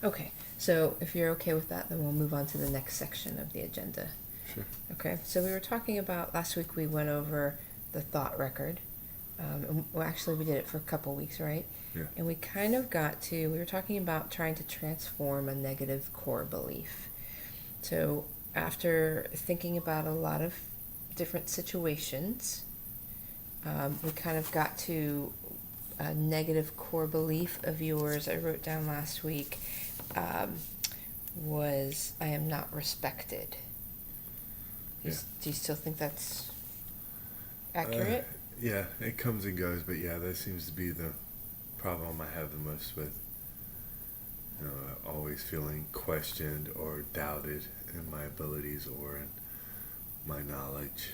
Okay, so if you're okay with that, then we'll move on to the next section of the agenda. Sure. Okay, so we were talking about, last week we went over the thought record. Well, actually, we did it for a couple weeks, right? Yeah. And we kind of we were talking about trying to transform a negative core belief. So after thinking about a lot of different situations, we kind of got to a negative core belief of yours I wrote down last week, was I am not respected. Yeah. Do you still think that's accurate? Yeah, it comes and goes, but yeah, that seems to be the problem I have the most with. Always feeling questioned or doubted in my abilities or in my knowledge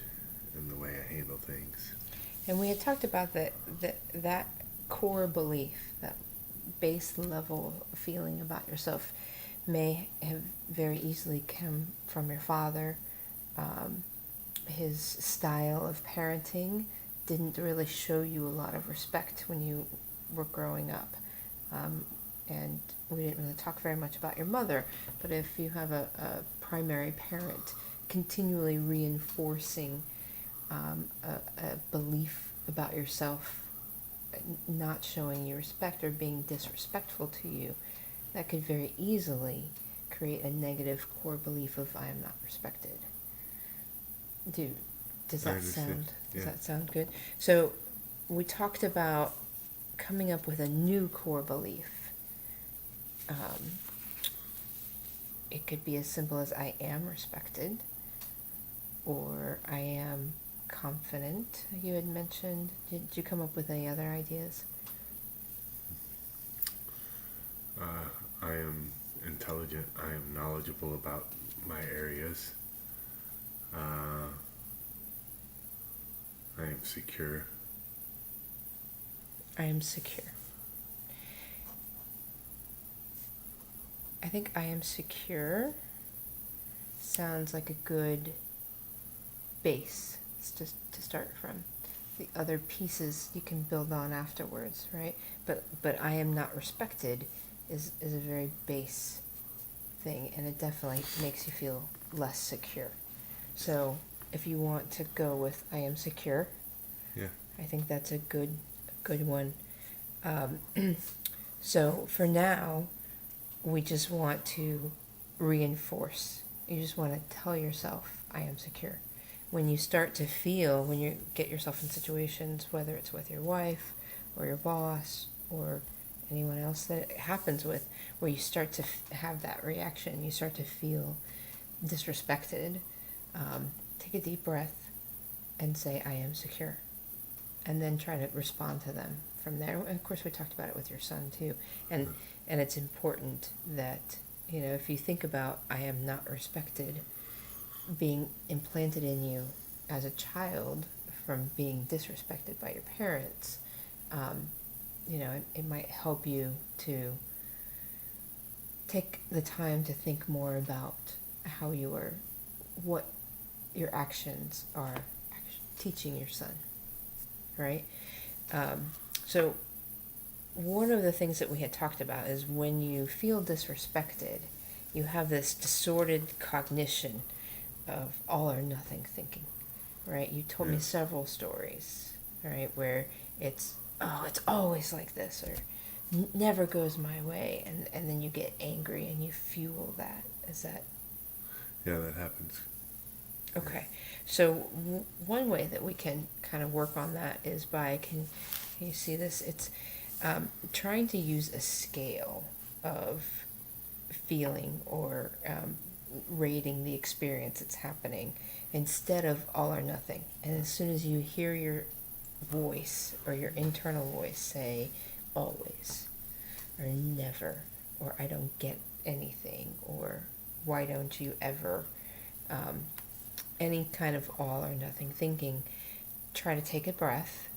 and the way I handle things. And we had talked about that core belief, that base level feeling about yourself, may have very easily come from your father. His style of parenting didn't really show you a lot of respect when you were growing up. And we didn't really talk very much about your mother, but if you have a primary parent continually reinforcing a belief about yourself, not showing you respect or being disrespectful to you, that could very easily create a negative core belief of I am not respected. Does that sound good? So we talked about coming up with a new core belief. It could be as simple as I am respected, or I am confident, you had mentioned. Did you come up with any other ideas? I am intelligent. I am knowledgeable about my areas. I am secure. I am secure. I think I am secure sounds like a good base to start from. The other pieces you can build on afterwards, right? But I am not respected is a very base thing, and it definitely makes you feel less secure. So if you want to go with I am secure, yeah, I think that's a good one. So for now, we just want to reinforce. You just want to tell yourself I am secure. When you start to feel, when you get yourself in situations, whether it's with your wife or your boss or anyone else that it happens with, where you start to have that reaction, you start to feel disrespected, take a deep breath and say, I am secure. And then try to respond to them from there. And of course, we talked about it with your son too. And it's important that, if you think about I am not respected being implanted in you as a child from being disrespected by your parents, it might help you to take the time to think more about what your actions are teaching your son, right? So one of the things that we had talked about is when you feel disrespected, you have this distorted cognition of all or nothing thinking, right? You told me several stories, right, where it's always like this, or never goes my way, and then you get angry and you fuel that. Is that? Yeah, that happens. Okay, so one way that we can kind of work on that is by, can you see this? It's trying to use a scale of feeling or rating the experience that's happening instead of all or nothing. And as soon as you hear your voice or your internal voice say always or never or I don't get anything or why don't you ever, any kind of all or nothing thinking, try to take a breath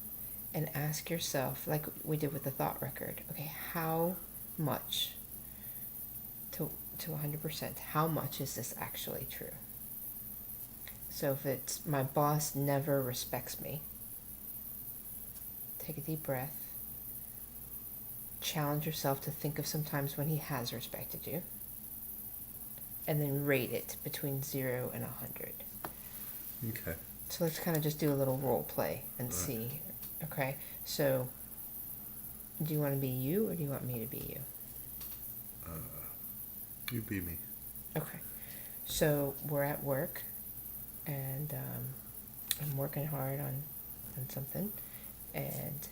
and ask yourself, like we did with the thought record, okay, how much to 100%, how much is this actually true? So if it's my boss never respects me, take a deep breath challenge yourself to think of some times when he has respected you, and then rate it between 0 and 100. Okay. So let's kind of just do a little role play and All right. see. Okay, so do you want to be you or do you want me to be you? You be me. Okay, so we're at work and I'm working hard on something, and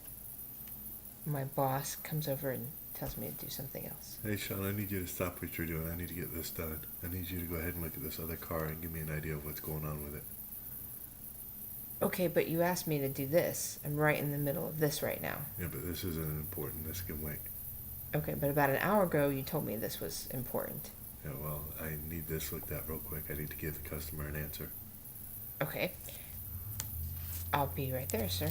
my boss comes over and tells me to do something else. Hey, Sean, I need you to stop what you're doing. I need to get this done. I need you to go ahead and look at this other car and give me an idea of what's going on with it. Okay, but you asked me to do this. I'm right in the middle of this right now. Yeah, but this isn't important. This can wait. Okay, but about an hour ago you told me this was important. Yeah, well, I need this looked at real quick. I need to give the customer an answer. Okay, I'll be right there, sir.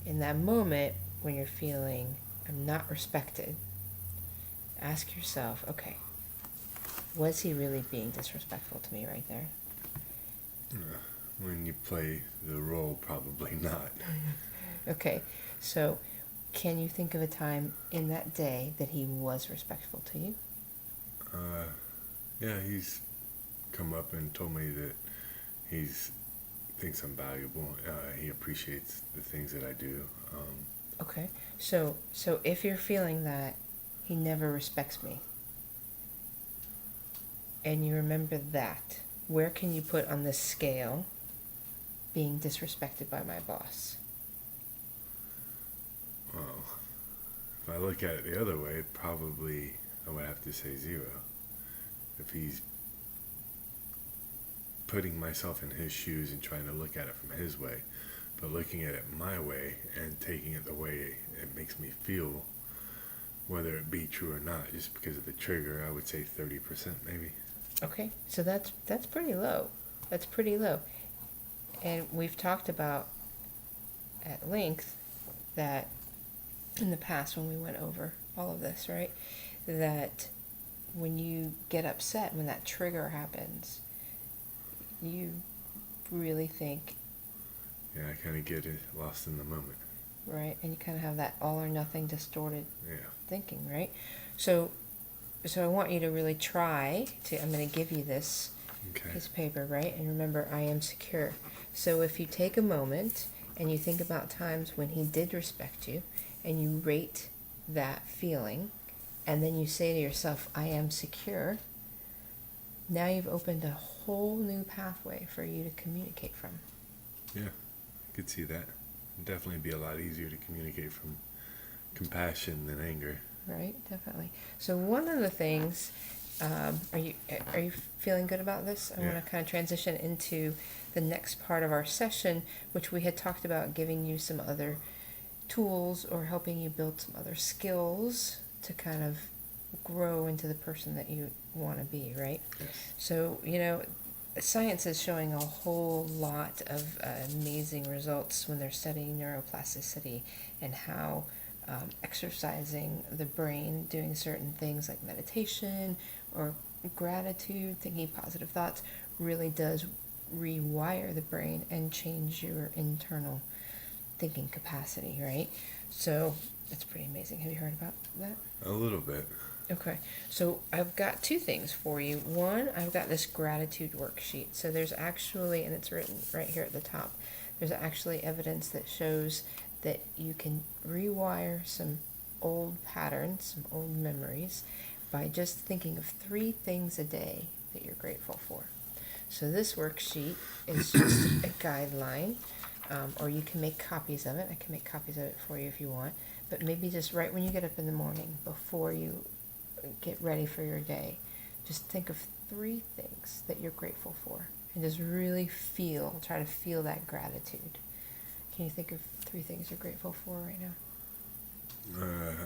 In that moment when you're feeling I'm not respected, ask yourself, okay, was he really being disrespectful to me right there? When you play the role, probably not. Okay, so can you think of a time in that day that he was respectful to you? Yeah, he's come up and told me that he's thinks I'm valuable. He appreciates the things that I do. Okay, so if you're feeling that he never respects me, and you remember that, where can you put on this scale being disrespected by my boss? Well, if I look at it the other way, probably I would have to say 0. If he's putting myself in his shoes and trying to look at it from his way, but looking at it my way and taking it the way it makes me feel, whether it be true or not, just because of the trigger, I would say 30% maybe. Okay, so that's pretty low. That's pretty low. And we've talked about at length that in the past when we went over all of this, right? That when you get upset, when that trigger happens, you really think, Yeah, I kind of get it, lost in the moment. right? And you kind of have that all or nothing distorted Yeah. thinking, right? So I want you to really try to, I'm going to give you this Okay. piece of paper, right? And remember, I am secure. So if you take a moment and you think about times when he did respect you and you rate that feeling, and then you say to yourself, I am secure, now you've opened a whole new pathway for you to communicate from. Yeah, I could see that. It'd definitely be a lot easier to communicate from compassion than anger. Right, definitely. So one of the things, are you feeling good about this? I Yeah. want to kind of transition into the next part of our session, which we had talked about giving you some other tools or helping you build some other skills to kind of grow into the person that you want to be, right? Yes. So, science is showing a whole lot of amazing results when they're studying neuroplasticity and how exercising the brain, doing certain things like meditation or gratitude, thinking positive thoughts, really does rewire the brain and change your internal thinking capacity, right? So it's pretty amazing. Have you heard about that? A little bit. Okay, so I've got 2 things for you. One, I've got this gratitude worksheet. So there's actually, and it's written right here at the top, there's actually evidence that shows that you can rewire some old patterns, some old memories, by just thinking of 3 things a day that you're grateful for. So this worksheet is just a guideline, or you can make copies of it. I can make copies of it for you if you want, but maybe just right when you get up in the morning, before you get ready for your day, just think of 3 things that you're grateful for, and just really try to feel that gratitude. Can you think of 3 things you're grateful for right now?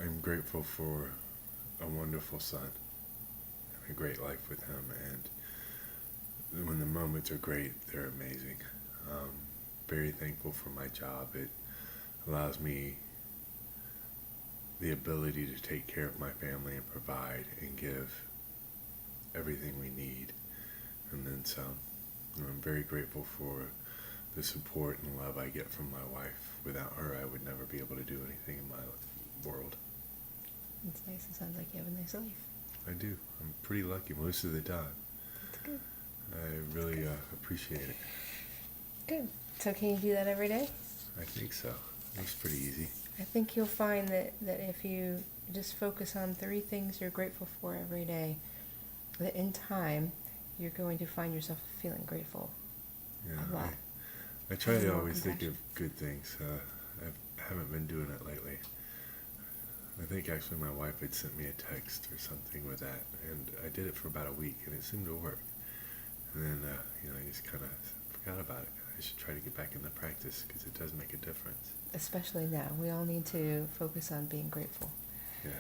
I'm grateful for a wonderful son, a great life with him, and when the moments are great, they're amazing. Very thankful for my job. It allows me the ability to take care of my family and provide and give everything we need, and then some. I'm very grateful for the support and love I get from my wife. Without her, I would never be able to do anything in my world. It's nice. It sounds like you have a nice life. I do. I'm pretty lucky most of the time. That's good. I really appreciate it. Good. So can you do that every day? I think so. It's pretty easy. I think you'll find that if you just focus on 3 things you're grateful for every day, that in time you're going to find yourself feeling grateful Yeah, a lot. I try And to more always think compassion. of good things. I haven't been doing it lately. I think actually my wife had sent me a text or something with that, and I did it for about a week, and it seemed to work. And then, I just kind of forgot about it. I should try to get back into practice because it does make a difference. Especially now. We all need to focus on being grateful Yes.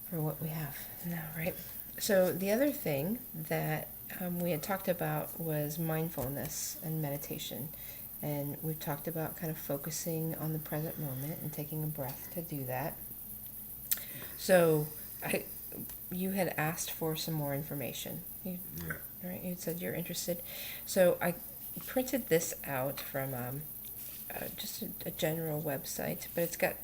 for what we have now, right? So the other thing that we had talked about was mindfulness and meditation. And we've talked about kind of focusing on the present moment and taking a breath to do that. So you had asked for some more information. Yeah. Right? You said you're interested. So I printed this out from just a general website, but it's got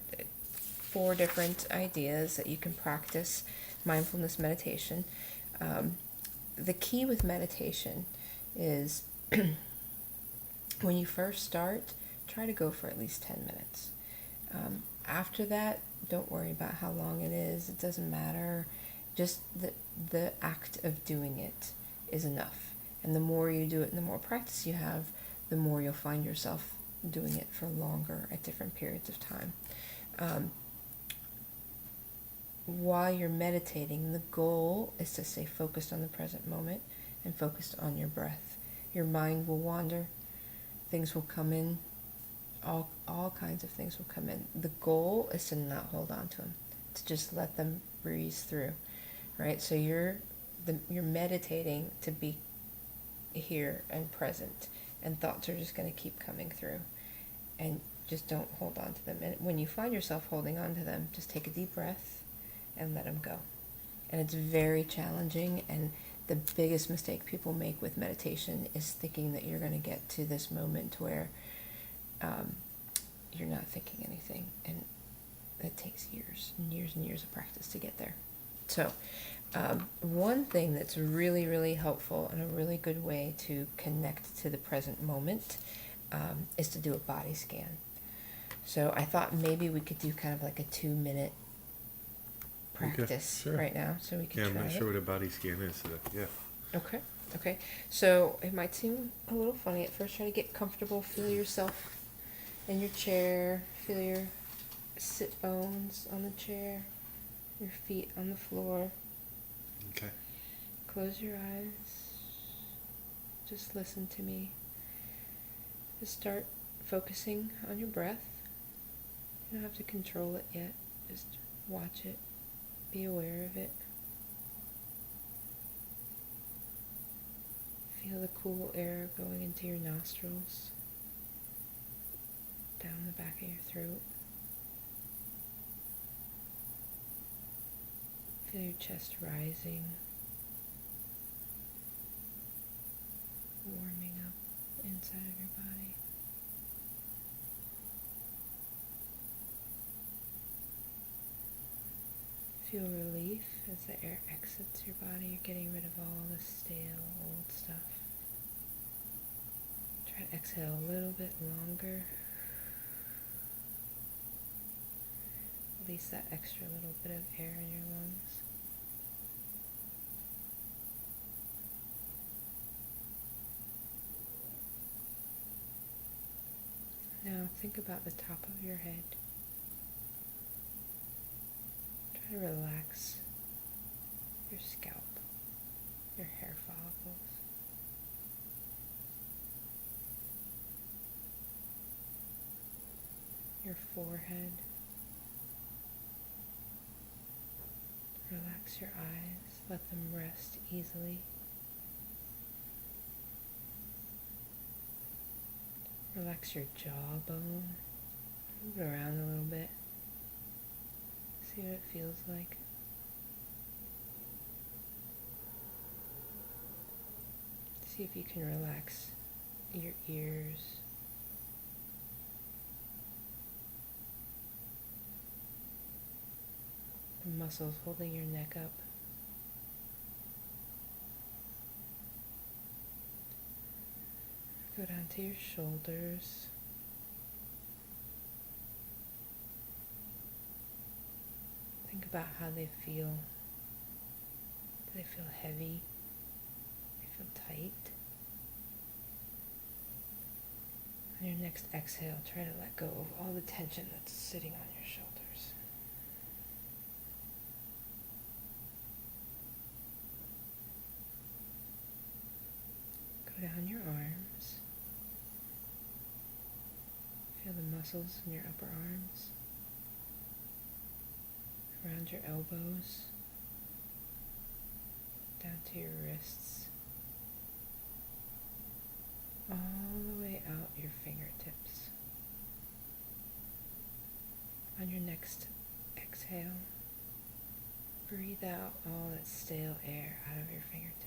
4 different ideas that you can practice mindfulness meditation. The key with meditation is when you first start, try to go for at least 10 minutes. After that, don't worry about how long it is. It doesn't matter. Just the act of doing it is enough. And the more you do it and the more practice you have, the more you'll find yourself doing it for longer at different periods of time. While you're meditating, the goal is to stay focused on the present moment and focused on your breath. Your mind will wander. Things will come in. All kinds of things will come in. The goal is to not hold on to them, to just let them breeze through, right? So you're meditating to be here and present, and thoughts are just going to keep coming through, and just don't hold on to them. And when you find yourself holding on to them, just take a deep breath and let them go. And it's very challenging, and the biggest mistake people make with meditation is thinking that you're going to get to this moment where you're not thinking anything, and it takes years and years and years of practice to get there. So one thing that's really, really helpful and a really good way to connect to the present moment is to do a body scan. So I thought maybe we could do kind of like a 2-minute practice sure. right now, so we can Yeah, try I'm not it. sure what a body scan is. So yeah. Okay. So it might seem a little funny at first. Try to get comfortable. Feel yourself in your chair. Feel your sit bones on the chair. Your feet on the floor. Okay. Close your eyes. Just listen to me. Just start focusing on your breath. You don't have to control it yet. Just watch it. Be aware of it. Feel the cool air going into your nostrils, down the back of your throat. Feel your chest rising, warming up inside of your body. Feel relief as the air exits your body. You're getting rid of all the stale, old stuff. Try to exhale a little bit longer. Release that extra little bit of air in your lungs. Now think about the top of your head. Try to relax your scalp, your hair follicles. Your forehead. Relax your eyes, let them rest easily. Relax your jawbone. Move it around a little bit. See what it feels like. See if you can relax your ears. the muscles holding your neck up. Go down to your shoulders. Think about how they feel. Do they feel heavy? Do they feel tight? On your next exhale, try to let go of all the tension that's sitting on your shoulders. Go down your arms. Feel the muscles in your upper arms, around your elbows, down to your wrists, all the way out your fingertips. On your next exhale, breathe out all that stale air out of your fingertips.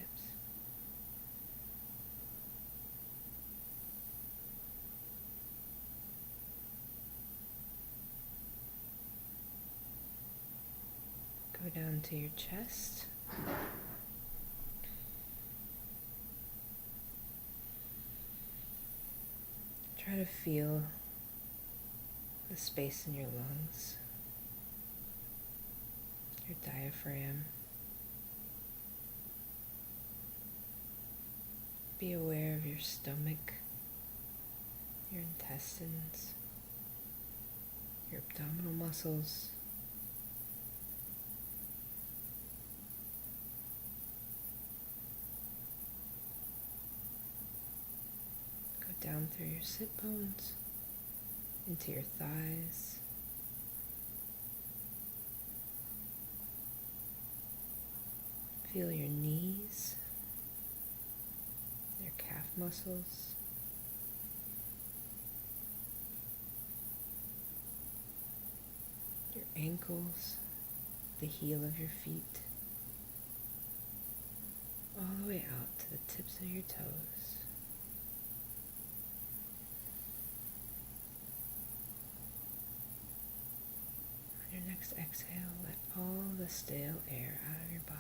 Go down to your chest. Try to feel the space in your lungs, your diaphragm. Be aware of your stomach, your intestines, your abdominal muscles. Down through your sit bones, into your thighs. Feel your knees, your calf muscles. Your ankles, the heel of your feet, all the way out to the tips of your toes. On your next exhale, let all the stale air out of your body.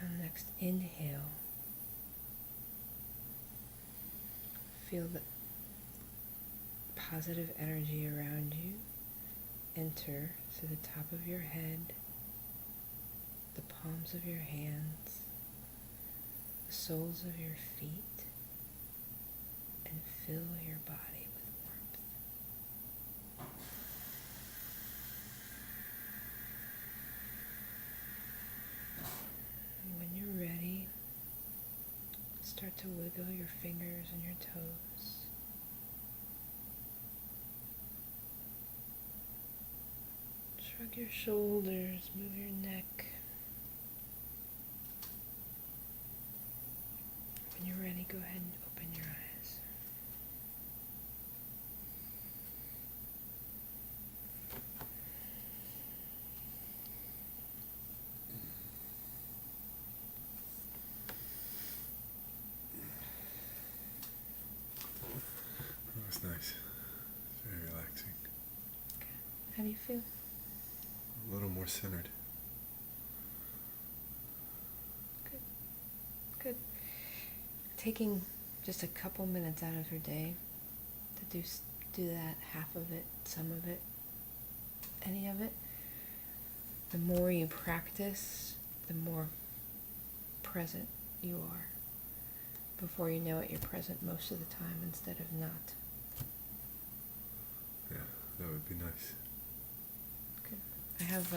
On the next inhale, feel the positive energy around you enter through the top of your head, the palms of your hands, the soles of your feet, and fill your body with warmth. And when you're ready, start to wiggle your fingers and your toes. Shrug your shoulders, move your neck. When you're ready, go ahead and open your eyes. That was nice. It's very relaxing. How do you feel? A little more centered. Good. Good. Taking just a couple minutes out of your day to do that, half of it, some of it, any of it. The more you practice, the more present you are. Before you know it, you're present most of the time instead of not. Yeah, that would be nice. Good. I have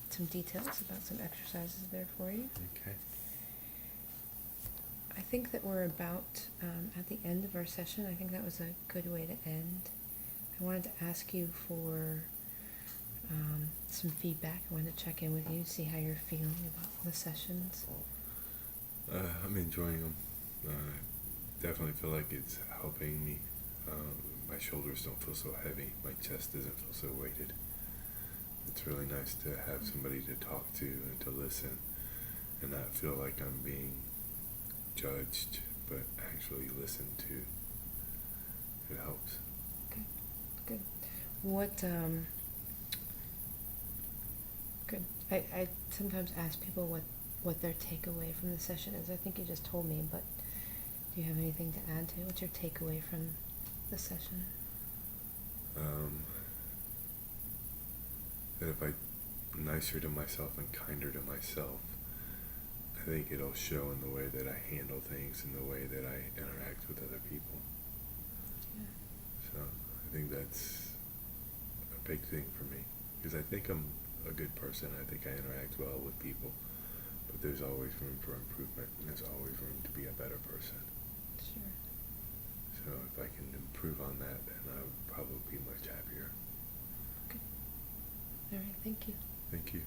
some details about some exercises there for you. Okay. I think that we're about at the end of our session. I think that was a good way to end. I wanted to ask you for some feedback. I wanted to check in with you, see how you're feeling about the sessions. I'm enjoying them. Definitely feel like it's helping me. My shoulders don't feel so heavy. My chest doesn't feel so weighted. It's really nice to have somebody to talk to and to listen and not feel like I'm being judged, but actually listened to. It helps. Okay. What good. I sometimes ask people what their takeaway from the session is. I think you just told me, but do you have anything to add to? What's your takeaway from the session? That if I'm nicer to myself and kinder to myself, I think it'll show in the way that I handle things and the way that I interact with other people. Yeah. So I think that's a big thing for me, because I think I'm a good person. I think I interact well with people, but there's always room for improvement, and there's always room to be a better person. Sure. So if I can improve on that, then I would probably be much happier. Okay. All right. Thank you. Thank you.